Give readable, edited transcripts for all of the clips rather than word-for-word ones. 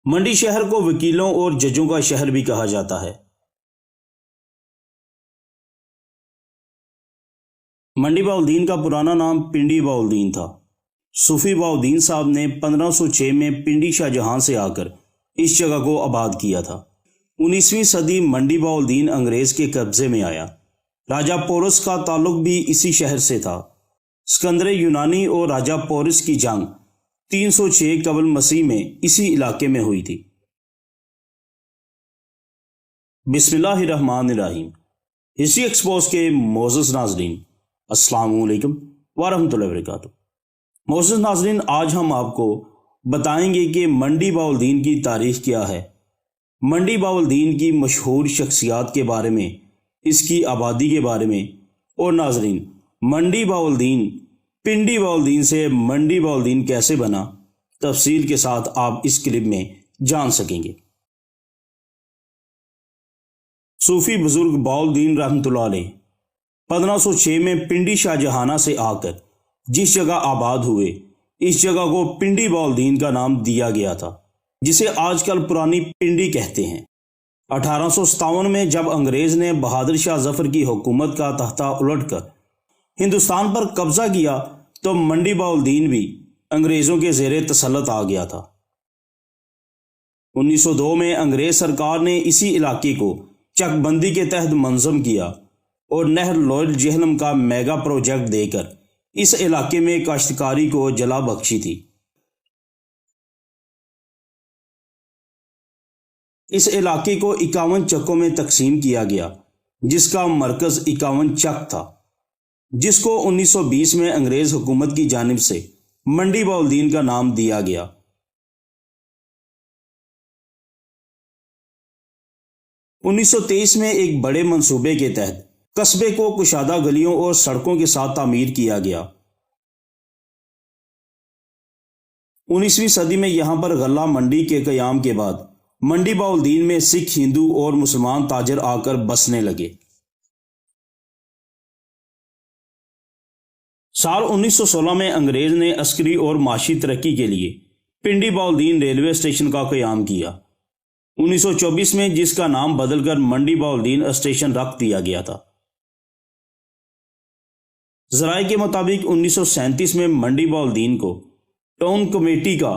منڈی شہر کو وکیلوں اور ججوں کا شہر بھی کہا جاتا ہے۔ منڈی بہاؤالدین کا پرانا نام پنڈی بہاؤالدین تھا۔ صوفی بہاؤالدین صاحب نے 1506 میں پنڈی شاہ جہاں سے آ کر اس جگہ کو آباد کیا تھا۔ 19ویں صدی منڈی بہاؤالدین انگریز کے قبضے میں آیا۔ راجہ پورس کا تعلق بھی اسی شہر سے تھا۔ سکندر یونانی اور راجہ پورس کی جنگ 306 قبل مسیح میں اسی علاقے میں ہوئی تھی۔ بسم اللہ الرحمن الرحیم۔ ہسٹری ایکسپوز کے معزز ناظرین، السلام علیکم ورحمۃ اللہ وبرکاتہ۔ معزز ناظرین، آج ہم آپ کو بتائیں گے کہ منڈی بہاؤالدین کی تاریخ کیا ہے، منڈی بہاؤالدین کی مشہور شخصیات کے بارے میں، اس کی آبادی کے بارے میں، اور ناظرین، منڈی بہاؤالدین پنڈی بہاؤالدین سے منڈی بہاؤالدین کیسے بنا، تفصیل کے ساتھ آپ اس کلپ میں جان سکیں گے۔ صوفی بزرگ بہاؤالدین رحمۃ اللہ علیہ 1506 میں پنڈی شاہ جہانہ سے آ کر جس جگہ آباد ہوئے، اس جگہ کو پنڈی بہاؤالدین کا نام دیا گیا تھا، جسے آج کل پرانی پنڈی کہتے ہیں۔ 1857 میں جب انگریز نے بہادر شاہ ظفر کی حکومت کا تختہ الٹ کر ہندوستان پر قبضہ کیا تو منڈی بہاؤالدین بھی انگریزوں کے زیر تسلط آ گیا تھا۔ 1902 میں انگریز سرکار نے اسی علاقے کو چک بندی کے تحت منظم کیا اور نہر لوئر جہلم کا میگا پروجیکٹ دے کر اس علاقے میں کاشتکاری کو جلا بخشی تھی۔ اس علاقے کو 51 چکوں میں تقسیم کیا گیا، جس کا مرکز 51 چک تھا، جس کو 1920 میں انگریز حکومت کی جانب سے منڈی بہاؤالدین کا نام دیا گیا۔ 1923 میں ایک بڑے منصوبے کے تحت قصبے کو کشادہ گلیوں اور سڑکوں کے ساتھ تعمیر کیا گیا۔ 19ویں صدی میں یہاں پر غلہ منڈی کے قیام کے بعد منڈی بہاؤالدین میں سکھ، ہندو اور مسلمان تاجر آ کر بسنے لگے۔ سال 1916 میں انگریز نے عسکری اور معاشی ترقی کے لیے پنڈی بہاؤالدین ریلوے اسٹیشن کا قیام کیا۔ 1924 میں جس کا نام بدل کر منڈی بہاؤالدین اسٹیشن رکھ دیا گیا تھا۔ ذرائع کے مطابق 1937 میں منڈی بہاؤالدین کو ٹاؤن کمیٹی کا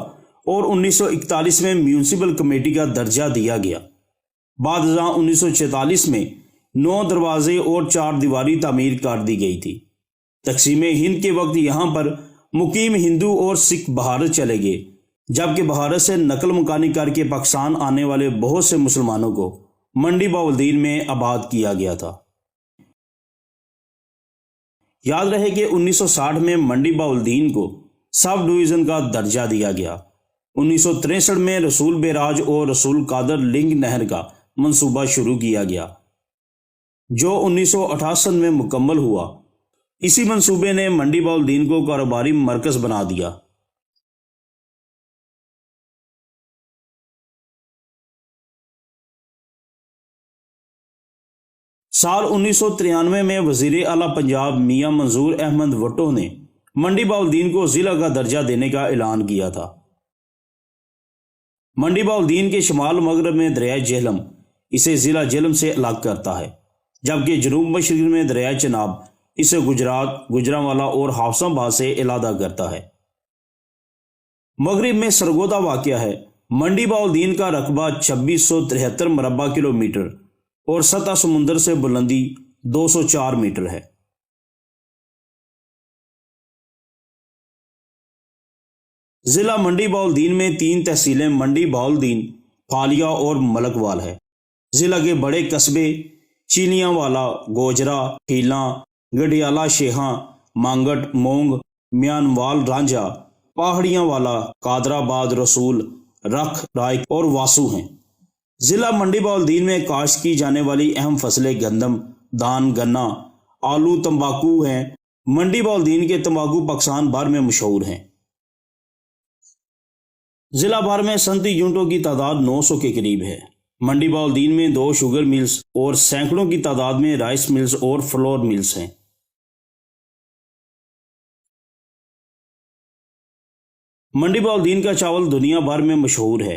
اور 1941 میں میونسپل کمیٹی کا درجہ دیا گیا۔ بعد ازاں 1946 میں 9 دروازے اور 4 دیواری تعمیر کر دی گئی تھی۔ تقسیم ہند کے وقت یہاں پر مقیم ہندو اور سکھ بھارت چلے گئے، جبکہ بھارت سے نقل مکانی کر کے پاکستان آنے والے بہت سے مسلمانوں کو منڈی بہاؤالدین میں آباد کیا گیا تھا۔ یاد رہے کہ 1960 میں منڈی بہاؤالدین کو سب ڈویژن کا درجہ دیا گیا۔ 1963 میں رسول بیراج اور رسول قادر لنگ نہر کا منصوبہ شروع کیا گیا، جو 1968 میں مکمل ہوا۔ اسی منصوبے نے منڈی بہاؤالدین کو کاروباری مرکز بنا دیا۔ سال 1993 میں وزیر اعلیٰ پنجاب میاں منظور احمد وٹو نے منڈی بہاؤالدین کو ضلع کا درجہ دینے کا اعلان کیا تھا۔ منڈی بہاؤالدین کے شمال مغرب میں دریائے جہلم اسے ضلع جہلم سے الگ کرتا ہے، جبکہ جنوب مشرق میں دریائے چناب اسے گجرات، گوجرانوالا اور حافظ آباد سے علیحدہ کرتا ہے۔ مغرب میں سرگودا واقع ہے۔ منڈی بہاؤالدین کا رقبہ 2673 مربع کلومیٹر اور سطح سمندر سے بلندی 204 میٹر ہے۔ ضلع منڈی بہاؤالدین میں 3 تحصیلیں منڈی بہاؤالدین، پھالیہ اور ملکوال ہے۔ ضلع کے بڑے قصبے چیلیاں والا، گوجرا، ہیلاں، گڈیالہ، شیہاں، مانگٹ، مونگ، میانوال، رانجھا، پہاڑیاں والا، قادر آباد، رسول، رکھ، رائے اور واسو ہیں۔ ضلع منڈی بہاؤالدین میں کاشت کی جانے والی اہم فصلیں گندم، دان، گنا، آلو، تمباکو ہیں۔ منڈی بہاؤالدین کے تمباکو پاکستان بھر میں مشہور ہیں۔ ضلع بھر میں صنعتی یونٹوں کی تعداد 900 کے قریب ہے۔ منڈی بہاؤالدین میں 2 شوگر ملز اور سینکڑوں کی تعداد میں رائس ملز اور فلور ملز ہیں۔ منڈی بہاؤالدین کا چاول دنیا بھر میں مشہور ہے۔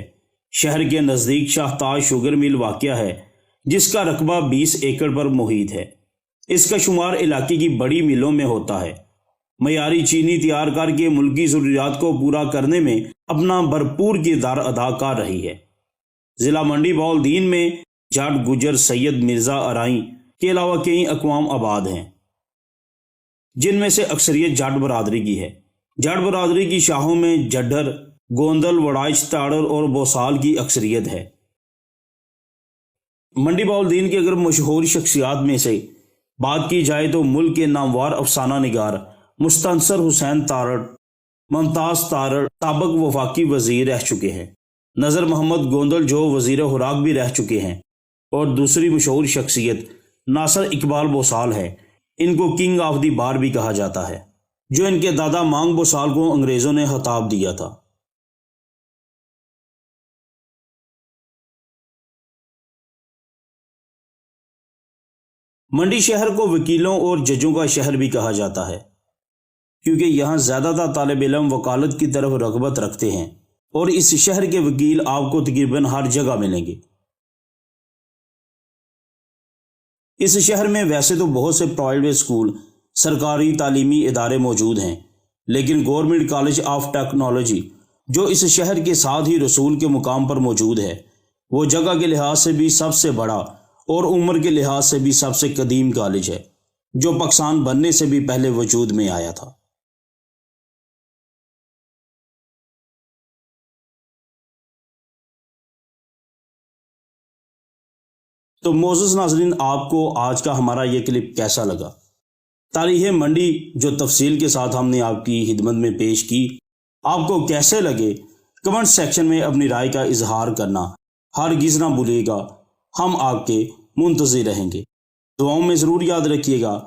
شہر کے نزدیک شاہتاج شوگر مل واقع ہے جس کا رقبہ 20 ایکڑ پر محیط ہے۔ اس کا شمار علاقے کی بڑی ملوں میں ہوتا ہے۔ معیاری چینی تیار کر کے ملکی ضروریات کو پورا کرنے میں اپنا بھرپور کردار ادا کر رہی ہے۔ ضلع منڈی بہاولدین میں جٹ، گجر، سید، مرزا، ارائیں کے علاوہ کئی اقوام آباد ہیں جن میں سے اکثریت جٹ برادری کی ہے۔ جٹ برادری کی شاخوں میں جڈر، گوندل، وڑائچ، تاڑر اور بوسال کی اکثریت ہے۔ منڈی بہاولدین کے اگر مشہور شخصیات میں سے بات کی جائے تو ملک کے نامور افسانہ نگار مستنصر حسین تارڑ، ممتاز تارڑ سابق وفاقی وزیر رہ چکے ہیں۔ نذر محمد گوندل جو وزیر خوراک بھی رہ چکے ہیں، اور دوسری مشہور شخصیت ناصر اقبال بوسال ہے۔ ان کو کنگ آف دی بار بھی کہا جاتا ہے، جو ان کے دادا مانگ بوسال کو انگریزوں نے خطاب دیا تھا۔ منڈی شہر کو وکیلوں اور ججوں کا شہر بھی کہا جاتا ہے، کیونکہ یہاں زیادہ تر طالب علم وکالت کی طرف رغبت رکھتے ہیں، اور اس شہر کے وکیل آپ کو تقریباً ہر جگہ ملیں گے۔ اس شہر میں ویسے تو بہت سے پرائیویٹ اسکول، سرکاری تعلیمی ادارے موجود ہیں، لیکن گورنمنٹ کالج آف ٹیکنالوجی جو اس شہر کے ساتھ ہی رسول کے مقام پر موجود ہے، وہ جگہ کے لحاظ سے بھی سب سے بڑا اور عمر کے لحاظ سے بھی سب سے قدیم کالج ہے، جو پاکستان بننے سے بھی پہلے وجود میں آیا تھا۔ تو معزز ناظرین، آپ کو آج کا ہمارا یہ کلپ کیسا لگا؟ تاریخ منڈی جو تفصیل کے ساتھ ہم نے آپ کی خدمت میں پیش کی، آپ کو کیسے لگے؟ کمنٹ سیکشن میں اپنی رائے کا اظہار کرنا ہرگز نہ بھولیے گا۔ ہم آپ کے منتظر رہیں گے۔ دعاؤں میں ضرور یاد رکھیے گا۔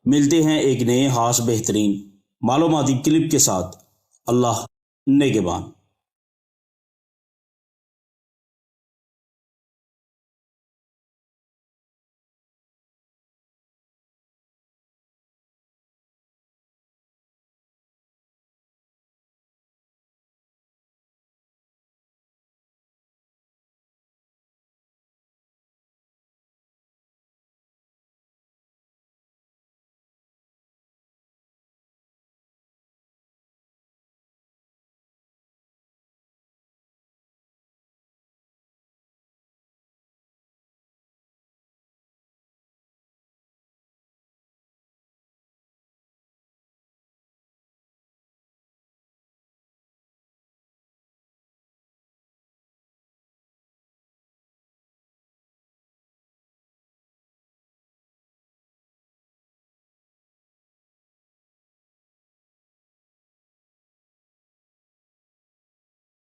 ملتے ہیں ایک نئے خاص بہترین معلوماتی کلپ کے ساتھ۔ اللہ نگہبان۔